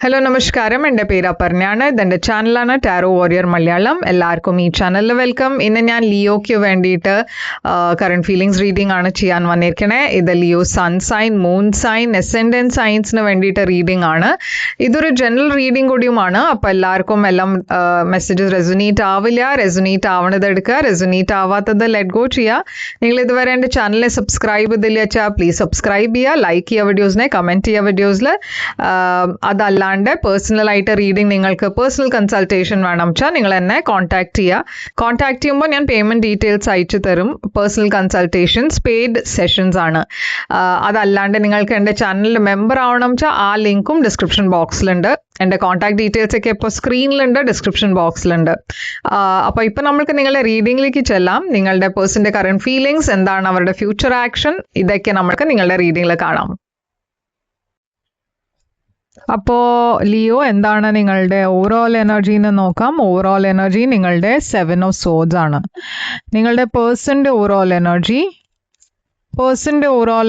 Hello നമസ്കാരം, എൻ്റെ പേര് അപർണയാണ്. ഇതെൻ്റെ ചാനലാണ് ടാരോ വാരിയർ മലയാളം. എല്ലാവർക്കും ഈ ചാനലിൽ വെൽക്കം. ഇന്ന് ഞാൻ ലിയോയ്ക്ക് വേണ്ടിയിട്ട് കറണ്ട് ഫീലിങ്സ് റീഡിംഗ് ആണ് ചെയ്യാൻ വന്നിരിക്കണേ. ഇത് Leo sun sign, moon sign, ascendant സൈൻസിന് വേണ്ടിയിട്ട് റീഡിംഗ് ആണ്. ഇതൊരു ജനറൽ റീഡിംഗ് കൂടിയുമാണ്. അപ്പോൾ എല്ലാവർക്കും എല്ലാം മെസ്സേജസ് റെസൊനേറ്റ് ആവില്ല. റെസൊനേറ്റ് ആവണത് എടുക്കുക, റെസൊനേറ്റ് ആവാത്തത് ലെറ്റ് ഗോ ചെയ്യുക. നിങ്ങൾ ഇതുവരെ എൻ്റെ ചാനലിനെ സബ്സ്ക്രൈബ് ചെയ്തില്ല വെച്ചാൽ പ്ലീസ് സബ്സ്ക്രൈബ് ചെയ്യുക, ലൈക്ക് ചെയ്യുക വീഡിയോസിനെ, കമൻറ്റ് ചെയ്യുക വീഡിയോസിൽ. അതല്ല പേഴ്സണൽ ആയിട്ട് റീഡിംഗ്, നിങ്ങൾക്ക് പേഴ്സണൽ കൺസൾട്ടേഷൻ വേണം വെച്ചാൽ നിങ്ങൾ എന്നെ കോൺടാക്ട് ചെയ്യുക. കോൺടാക്ട് ചെയ്യുമ്പോൾ ഞാൻ പേയ്മെൻറ്റ് ഡീറ്റെയിൽസ് അയച്ചു തരും. പേഴ്സണൽ കൺസൾട്ടേഷൻസ് പെയ്ഡ് സെഷൻസ് ആണ്. അതല്ലാണ്ട് നിങ്ങൾക്ക് എൻ്റെ ചാനലിൽ മെമ്പർ ആവണം വെച്ചാൽ ആ ലിങ്കും ഡിസ്ക്രിപ്ഷൻ ബോക്സിലുണ്ട്. എൻ്റെ കോൺടാക്ട് ഡീറ്റെയിൽസ് ഒക്കെ ഇപ്പോൾ സ്ക്രീനിലുണ്ട്, ഡിസ്ക്രിപ്ഷൻ ബോക്സിലുണ്ട്. അപ്പോൾ ഇപ്പോൾ നമ്മൾക്ക് നിങ്ങളുടെ റീഡിങ്ങിലേക്ക് ചെല്ലാം. നിങ്ങളുടെ പേഴ്സൻ്റെ കറണ്ട് ഫീലിങ്സ് എന്താണ്, അവരുടെ ഫ്യൂച്ചർ ആക്ഷൻ, ഇതൊക്കെ നമുക്ക് നിങ്ങളുടെ റീഡിങ്ങിൽ കാണാം. അപ്പോൾ ലിയോ, എന്താണ് നിങ്ങളുടെ ഓവറോൾ എനർജി എന്ന് നോക്കാം. ഓവറോൾ എനർജി നിങ്ങളുടെ 7 ഓഫ് സോഡ്സ് ആണ്. നിങ്ങളുടെ പേഴ്സൻ്റെ ഓവറോൾ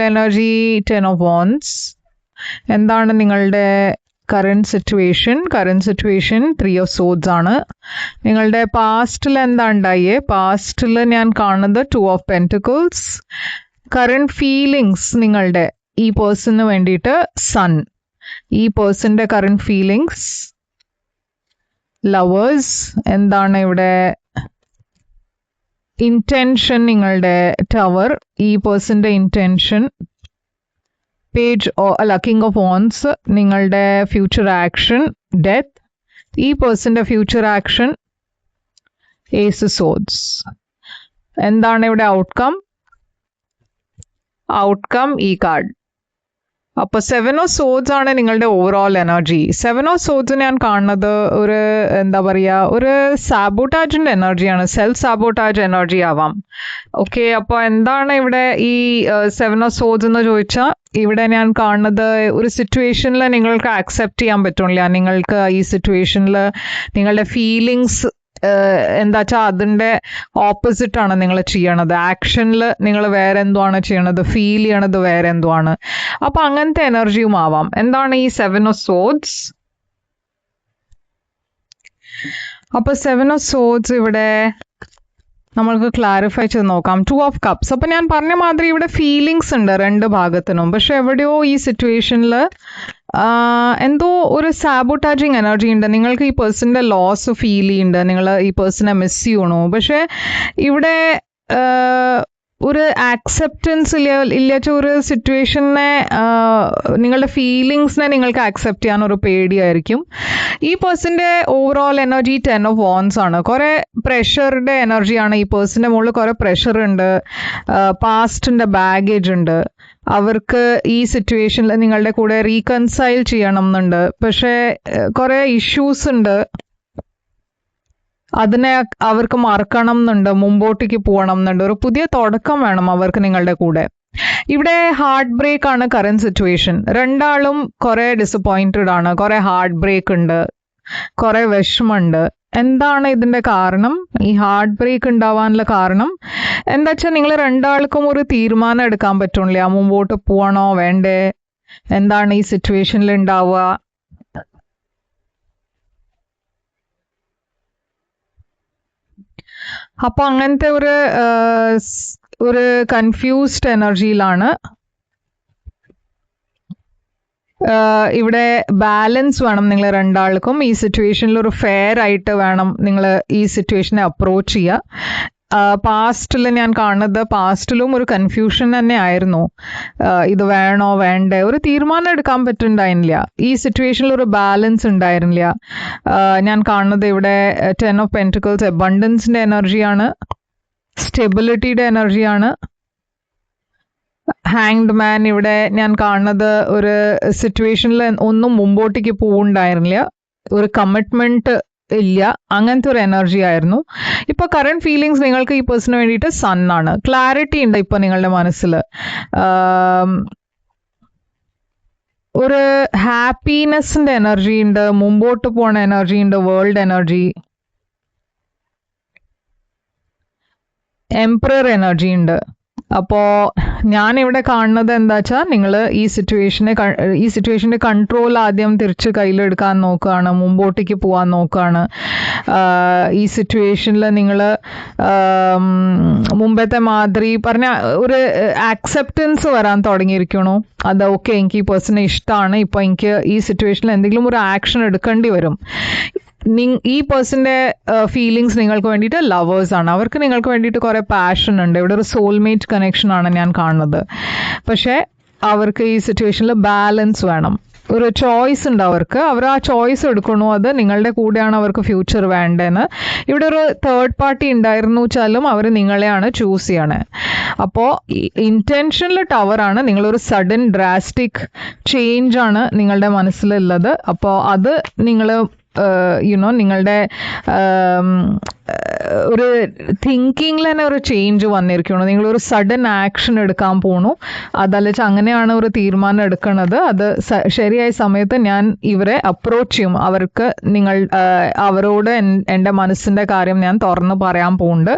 എനർജി 10 ഓഫ് wands. എന്താണ് നിങ്ങളുടെ കറണ്ട് സിറ്റുവേഷൻ 3 ഓഫ് സോഡ്സ് ആണ്. നിങ്ങളുടെ പാസ്റ്റിൽ എന്താ ഉണ്ടായേ? പാസ്റ്റിൽ ഞാൻ കാണുന്നത് 2 ഓഫ് പെൻറ്റിക്കിൾസ്. കറണ്ട് ഫീലിങ്സ് നിങ്ങളുടെ ഈ പേഴ്സണിന് വേണ്ടിയിട്ട് സൺ. ഈ പേഴ്സന്റെ കറണ്ട് ഫീലിങ്സ് ലവേഴ്സ്. എന്താണ് ഇവിടെ ഇന്റൻഷൻ? നിങ്ങളുടെ ടവർ. ഈ പേഴ്സന്റെ ഇന്റൻഷൻ പേജ് അല്ല കിങ് ഓഫ് wands. നിങ്ങളുടെ ഫ്യൂച്ചർ ആക്ഷൻ ഡെത്ത്. ഈ പേഴ്സന്റെ ഫ്യൂച്ചർ ആക്ഷൻ ഏസ് സോഡ്സ്. എന്താണ് ഇവിടെ ഔട്ട്കം ഈ കാർഡ്. അപ്പോൾ 7 ഓഫ് സോഡ്സ് ആണ് നിങ്ങളുടെ ഓവറോൾ എനർജി. 7 ഓഫ് സോഡ്സ് ഞാൻ കാണുന്നത് ഒരു എന്താ പറയുക, ഒരു സാബോട്ടാജിൻ്റെ എനർജിയാണ്. സെൽഫ് സാബോട്ടാജ് എനർജി ആവാം. ഓക്കെ, അപ്പോൾ എന്താണ് ഇവിടെ ഈ 7 ഓഫ് സോഡ്സ് എന്ന് ചോദിച്ചാൽ, ഇവിടെ ഞാൻ കാണുന്നത് ഒരു സിറ്റുവേഷനിൽ നിങ്ങൾക്ക് ആക്സെപ്റ്റ് ചെയ്യാൻ പറ്റില്ല. നിങ്ങൾക്ക് ഈ സിറ്റുവേഷനിൽ നിങ്ങളുടെ ഫീലിങ്സ് എന്താ വെച്ചാൽ അതിൻ്റെ ഓപ്പോസിറ്റ് ആണ് നിങ്ങൾ ചെയ്യണത്. ആക്ഷനിൽ നിങ്ങൾ വേറെ എന്തോ ആണ് ചെയ്യണത്, ഫീൽ ചെയ്യണത് വേറെ എന്തോ ആണ്. അപ്പം അങ്ങനത്തെ എനർജിയും ആവാം. എന്താണ് ഈ 7 ഓഫ് സോഡ്സ്? അപ്പോൾ 7 ഓഫ് സോഡ്സ് ഇവിടെ നമ്മൾക്ക് ക്ലാരിഫൈ ചെയ്ത് നോക്കാം. 2 ഓഫ് കപ്സ്. അപ്പം ഞാൻ പറഞ്ഞ മാതിരി ഇവിടെ ഫീലിങ്സ് ഉണ്ട് രണ്ട് ഭാഗത്തിനും. പക്ഷെ എവിടെയോ ഈ സിറ്റുവേഷനിൽ എന്തോ ഒരു സാബോട്ടാജിങ് എനർജി ഉണ്ട്. നിങ്ങൾക്ക് ഈ പേഴ്സൻ്റെ ലോസ് ഫീൽ ചെയ്യുന്നുണ്ട്, നിങ്ങൾ ഈ പേഴ്സണെ മിസ് ചെയ്യണു. പക്ഷെ ഇവിടെ ഒരു ആക്സെപ്റ്റൻസ് ഇല്ലാച്ച ഒരു സിറ്റുവേഷനെ, നിങ്ങളുടെ ഫീലിങ്സിനെ നിങ്ങൾക്ക് ആക്സെപ്റ്റ് ചെയ്യാൻ ഒരു പേടിയായിരിക്കും. ഈ പേഴ്സൻ്റെ ഓവറോൾ എനർജി 10 ഓഫ് wands ആണ്. കുറേ പ്രഷറുടെ എനർജിയാണ്. ഈ പേഴ്സൻ്റെ മുകളിൽ കുറേ പ്രഷർ ഉണ്ട്, പാസ്റ്റിൻ്റെ ബാഗേജ് ഉണ്ട്. അവർക്ക് ഈ സിറ്റുവേഷനിൽ നിങ്ങളുടെ കൂടെ റീകൺസൈൽ ചെയ്യണം എന്നുണ്ട്. പക്ഷേ കുറേ ഇഷ്യൂസ് ഉണ്ട്, അതിനെ അവർക്ക് മറക്കണം എന്നുണ്ട്, മുമ്പോട്ടേക്ക് പോകണം എന്നുണ്ട്. ഒരു പുതിയ തുടക്കം വേണം അവർക്ക് നിങ്ങളുടെ കൂടെ. ഇവിടെ ഹാർട്ട് ബ്രേക്ക് ആണ് കറന്റ് സിറ്റുവേഷൻ. രണ്ടാളും കുറേ ഡിസപ്പോയിന്റഡ് ആണ്, കുറേ ഹാർട്ട് ബ്രേക്ക് ഉണ്ട്, കുറേ വിഷമമുണ്ട്. എന്താണ് ഇതിൻ്റെ കാരണം? ഈ ഹാർട്ട് ബ്രേക്ക് ഉണ്ടാവാനുള്ള കാരണം എന്താ വെച്ചാൽ നിങ്ങൾ രണ്ടാൾക്കും ഒരു തീരുമാനം എടുക്കാൻ പറ്റില്ല. മുമ്പോട്ട് പോകണോ വേണ്ടേ, എന്താണ് ഈ സിറ്റുവേഷനിൽ ഉണ്ടാവുക. അപ്പൊ അങ്ങനത്തെ ഒരു കൺഫ്യൂസ്ഡ് എനർജിയിലാണ്. ഇവിടെ ബാലൻസ് വേണം നിങ്ങൾ രണ്ടാൾക്കും. ഈ സിറ്റുവേഷനിൽ ഒരു ഫെയർ ആയിട്ട് വേണം നിങ്ങൾ ഈ സിറ്റുവേഷനെ അപ്രോച്ച് ചെയ്യുക. പാസ്റ്റിൽ ഞാൻ കാണുന്നത്, പാസ്റ്റിലും ഒരു കൺഫ്യൂഷൻ തന്നെ ആയിരുന്നു. ഇത് വേണോ വേണ്ടേ, ഒരു തീരുമാനം എടുക്കാൻ പറ്റുന്നുണ്ടായിരുന്നില്ല. ഈ സിറ്റുവേഷനിൽ ഒരു ബാലൻസ് ഉണ്ടായിരുന്നില്ല. ഞാൻ കാണുന്നത് ഇവിടെ 10 ഓഫ് പെൻറ്റിക്കിൾസ് അബണ്ടൻസിൻ്റെ എനർജിയാണ്, സ്റ്റെബിലിറ്റിയുടെ എനർജിയാണ്. Hanged man. ഇവിടെ ഞാൻ കാണുന്നത് ഒരു സിറ്റുവേഷനിൽ ഒന്നും മുമ്പോട്ടേക്ക് പോവുണ്ടായിരുന്നില്ല, ഒരു കമ്മിറ്റ്മെന്റ് ഇല്ല, അങ്ങനത്തെ ഒരു എനർജി ആയിരുന്നു. ഇപ്പൊ കറന്റ് ഫീലിങ്സ് നിങ്ങൾക്ക് ഈ പേഴ്സണിന് വേണ്ടിയിട്ട് സൺ ആണ്. ക്ലാരിറ്റി ഉണ്ട് ഇപ്പൊ നിങ്ങളുടെ മനസ്സിൽ. ഒരു ഹാപ്പിനെസിന്റെ എനർജി ഉണ്ട്, മുമ്പോട്ട് പോണ എനർജി ഉണ്ട്, വേൾഡ് എനർജി, എംപറർ എനർജി ഉണ്ട്. അപ്പോൾ ഞാനിവിടെ കാണുന്നത് എന്താ വെച്ചാൽ നിങ്ങൾ ഈ സിറ്റുവേഷൻ്റെ കൺട്രോൾ ആദ്യം തിരിച്ച് കയ്യിലെടുക്കാൻ നോക്കുകയാണ്, മുമ്പോട്ടേക്ക് പോകാൻ നോക്കുകയാണ്. ഈ സിറ്റുവേഷനിൽ നിങ്ങൾ മുമ്പത്തെ മാതിരി പറഞ്ഞ ഒരു ആക്സെപ്റ്റൻസ് വരാൻ തുടങ്ങിയിരിക്കണു. അത് ഓക്കെ, എനിക്ക് ഈ പേഴ്സണെ ഇഷ്ടമാണ്, ഇപ്പോൾ എനിക്ക് ഈ സിറ്റുവേഷനിൽ എന്തെങ്കിലും ഒരു ആക്ഷൻ എടുക്കേണ്ടി വരും. ഈ പേഴ്സൻ്റെ ഫീലിങ്സ് നിങ്ങൾക്ക് വേണ്ടിയിട്ട് ലവേഴ്സാണ്, അവർക്ക് നിങ്ങൾക്ക് വേണ്ടിയിട്ട് കുറേ പാഷൻ ഉണ്ട്. ഇവിടെ ഒരു സോൾമേറ്റ് കണക്ഷനാണ് ഞാൻ കാണുന്നത്. പക്ഷേ അവർക്ക് ഈ സിറ്റുവേഷനിൽ ബാലൻസ് വേണം, ഒരു ചോയ്സ് ഉണ്ട് അവർക്ക്. അവർ ആ ചോയ്സ് എടുക്കണു, അത് നിങ്ങളുടെ കൂടെയാണ് അവർക്ക് ഫ്യൂച്ചർ വേണ്ടതെന്ന്. ഇവിടെ ഒരു തേർഡ് പാർട്ടി ഉണ്ടായിരുന്നു വെച്ചാലും അവർ നിങ്ങളെയാണ് ചൂസ് ചെയ്യണേ. അപ്പോൾ ഇൻറ്റൻഷനിൽ ടവറാണ്, നിങ്ങളൊരു സഡൻ ഡ്രാസ്റ്റിക് ചേഞ്ച് ആണ് നിങ്ങളുടെ മനസ്സിലുള്ളത്. അപ്പോൾ അത് നിങ്ങൾ നിങ്ങളുടെ ഒരു തിങ്കിങ്ങിൽ തന്നെ ഒരു ചേഞ്ച് വന്നിരിക്കണം. നിങ്ങളൊരു സഡൻ ആക്ഷൻ എടുക്കാൻ പോണു, അതല്ല അങ്ങനെയാണ് ഒരു തീരുമാനം എടുക്കുന്നത്. അത് ശരിയായ സമയത്ത് ഞാൻ ഇവരെ അപ്രോച്ച് ചെയ്യും. അവരോട് എൻ്റെ മനസ്സിൻ്റെ കാര്യം ഞാൻ തുറന്ന് പറയാൻ പോകുന്നുണ്ട്.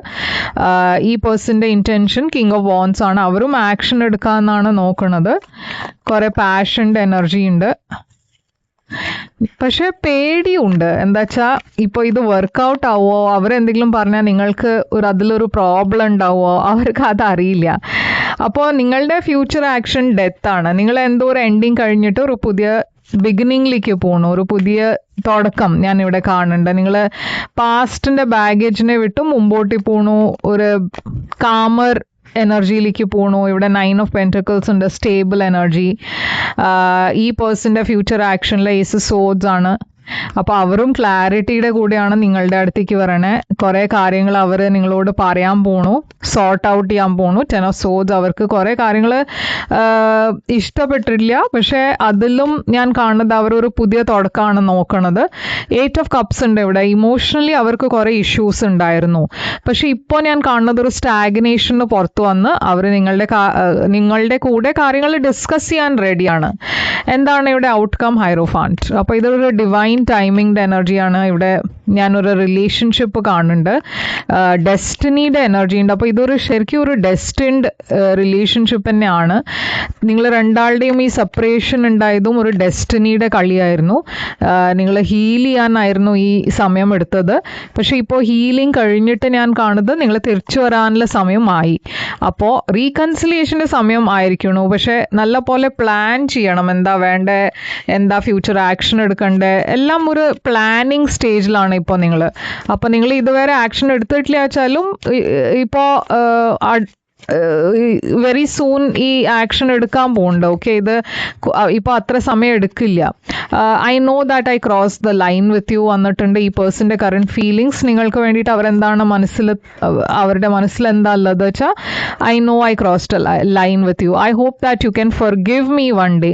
ഈ പേഴ്സൻ്റെ ഇൻറ്റൻഷൻ കിങ് ഓഫ് വാൻസ് ആണ്, അവരും ആക്ഷൻ എടുക്കാമെന്നാണ് നോക്കുന്നത്. കുറേ പാഷൻ്റെ എനർജി ഉണ്ട്, പക്ഷെ പേടിയുണ്ട്. എന്താ വെച്ചാൽ ഇപ്പോൾ ഇത് വർക്കൗട്ട് ആവുമോ, അവരെന്തെങ്കിലും പറഞ്ഞാൽ നിങ്ങൾക്ക് അതിലൊരു പ്രോബ്ലം ഉണ്ടാവുമോ, അവർക്ക് അതറിയില്ല. അപ്പോൾ നിങ്ങളുടെ ഫ്യൂച്ചർ ആക്ഷൻ ഡെത്താണ്. നിങ്ങൾ എന്തോ ഒരു എൻഡിങ് കഴിഞ്ഞിട്ട് ഒരു പുതിയ ബിഗിനിങ്ങിലേക്ക് പോകണു, ഒരു പുതിയ തുടക്കം ഞാനിവിടെ കാണുന്നുണ്ട്. നിങ്ങൾ പാസ്റ്റിൻ്റെ ബാഗേജിനെ വിട്ട് മുമ്പോട്ട് പോകണു, ഒരു കാമർ എനർജിയിലേക്ക് പോകണു. ഇവിടെ 9 of Pentacles ഉണ്ട്, സ്റ്റേബിൾ എനർജി. ഈ പേഴ്സൻ്റെ ഫ്യൂച്ചർ ആക്ഷനിലെ ഏസ് സോഡ്സ് ആണ്. അപ്പോൾ അവരും ക്ലാരിറ്റിയുടെ കൂടെയാണ് നിങ്ങളുടെ അടുത്തേക്ക് വരണേ. കുറേ കാര്യങ്ങൾ അവർ നിങ്ങളോട് പറയാൻ പോണു, സോർട്ട് ഔട്ട് ചെയ്യാൻ പോണു. 10 of Swords അവർക്ക് കുറേ കാര്യങ്ങൾ ഇഷ്ടപ്പെട്ടില്ല, പക്ഷേ അതിലും ഞാൻ കാണുന്നത് അവരൊരു പുതിയ തുടക്കമാണ് നോക്കണത്. 8 of Cups ഉണ്ട് ഇവിടെ. ഇമോഷണലി അവർക്ക് കുറേ ഇഷ്യൂസ് ഉണ്ടായിരുന്നു, പക്ഷെ ഇപ്പോൾ ഞാൻ കാണുന്നത് ഒരു സ്റ്റാഗ്നേഷന് പുറത്തു വന്ന് അവർ നിങ്ങളുടെ കൂടെ കാര്യങ്ങൾ ഡിസ്കസ് ചെയ്യാൻ റെഡിയാണ്. എന്താണ് ഇവിടെ ഔട്ട്കം? ഹൈറോഫാന്റ്. അപ്പോൾ ഇതൊരു ഡിവൈൻ ടൈമിംഗ് എനർജിയാണ്. ഇവിടെ ഞാനൊരു റിലേഷൻഷിപ്പ് കാണുന്നുണ്ട്, ഡെസ്റ്റിനിയുടെ എനർജി ഉണ്ട്. അപ്പോൾ ഇതൊരു ശരിക്കും ഒരു ഡെസ്റ്റിൻഡ് റിലേഷൻഷിപ്പ് തന്നെയാണ്. നിങ്ങൾ രണ്ടാളുടെയും ഈ സെപ്പറേഷൻ ഉണ്ടായതും ഒരു ഡെസ്റ്റിനിയുടെ കളിയായിരുന്നു. നിങ്ങൾ ഹീൽ ചെയ്യാനായിരുന്നു ഈ സമയം എടുത്തത്, പക്ഷേ ഇപ്പോൾ ഹീലിംഗ് കഴിഞ്ഞിട്ട് ഞാൻ കാണുന്നത് നിങ്ങൾ തിരിച്ചു വരാനുള്ള സമയമായി. അപ്പോൾ റീകൺസിലിയേഷൻ്റെ സമയം ആയിരിക്കണു, പക്ഷേ നല്ല പോലെ പ്ലാൻ ചെയ്യണം. എന്താ വേണ്ടേ, എന്താ ഫ്യൂച്ചർ ആക്ഷൻ എടുക്കണ്ടേ, എല്ലാം ഒരു പ്ലാനിങ് സ്റ്റേജിലാണ് ഇപ്പോൾ നിങ്ങൾ. അപ്പോൾ നിങ്ങൾ ഇതുവരെ ആക്ഷൻ എടുത്തിട്ടില്ല വെച്ചാലും ഇപ്പോൾ വെരി സൂൺ ഈ ആക്ഷൻ എടുക്കാൻ പോകുന്നുണ്ട്. ഓക്കെ, ഇത് ഇപ്പോൾ അത്ര സമയം എടുക്കില്ല. I know that I cross the line with U വന്നിട്ടുണ്ട്. ഈ പേഴ്സൻ്റെ കറണ്ട് ഫീലിങ്സ് നിങ്ങൾക്ക് വേണ്ടിയിട്ട് അവരെന്താണ് അവരുടെ മനസ്സിൽ എന്താ ഉള്ളത് വെച്ചാൽ I know I crossed line with you. I hope that you can forgive me one day.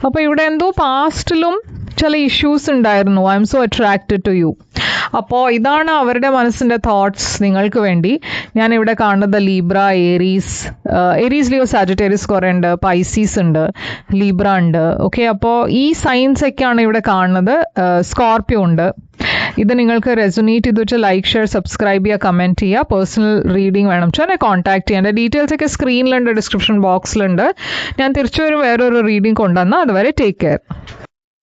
അപ്പോൾ ഇവിടെ എന്തോ പാസ്റ്റിലും ചില ഇഷ്യൂസ് ഉണ്ടായിരുന്നു. I'm so attracted to you. അപ്പോൾ ഇതാണ് അവരുടെ മനസ്സിൻ്റെ തോട്ട്സ് നിങ്ങൾക്ക് വേണ്ടി. ഞാനിവിടെ കാണുന്നത് ലീബ്ര, ഏരീസ്, ലിയോ, സാജിറ്റേറിയസ് കുറേ ഉണ്ട്, പൈസീസ് ഉണ്ട്, ലീബ്ര ഉണ്ട്. ഓക്കെ, അപ്പോൾ ഈ സൈൻസ് ഒക്കെയാണ് ഇവിടെ കാണുന്നത്. സ്കോർപ്പിയോ ഉണ്ട്. ഇത് നിങ്ങൾക്ക് റെസൊനേറ്റ് ചെയ്ത് വെച്ചാൽ ലൈക്ക്, ഷെയർ, സബ്സ്ക്രൈബ് ചെയ്യുക, കമൻറ്റ് ചെയ്യുക. പേഴ്സണൽ റീഡിംഗ് വേണം വെച്ചാൽ എന്നെ കോൺടാക്ട് ചെയ്യേണ്ട ഡീറ്റെയിൽസ് ഒക്കെ സ്ക്രീനിലുണ്ട്, ഡിസ്ക്രിപ്ഷൻ ബോക്സിലുണ്ട്. ഞാൻ തിരിച്ചു വരും വേറൊരു റീഡിംഗ് കൊണ്ടുവന്നാൽ. അതുവരെ ടേക്ക് കെയർ.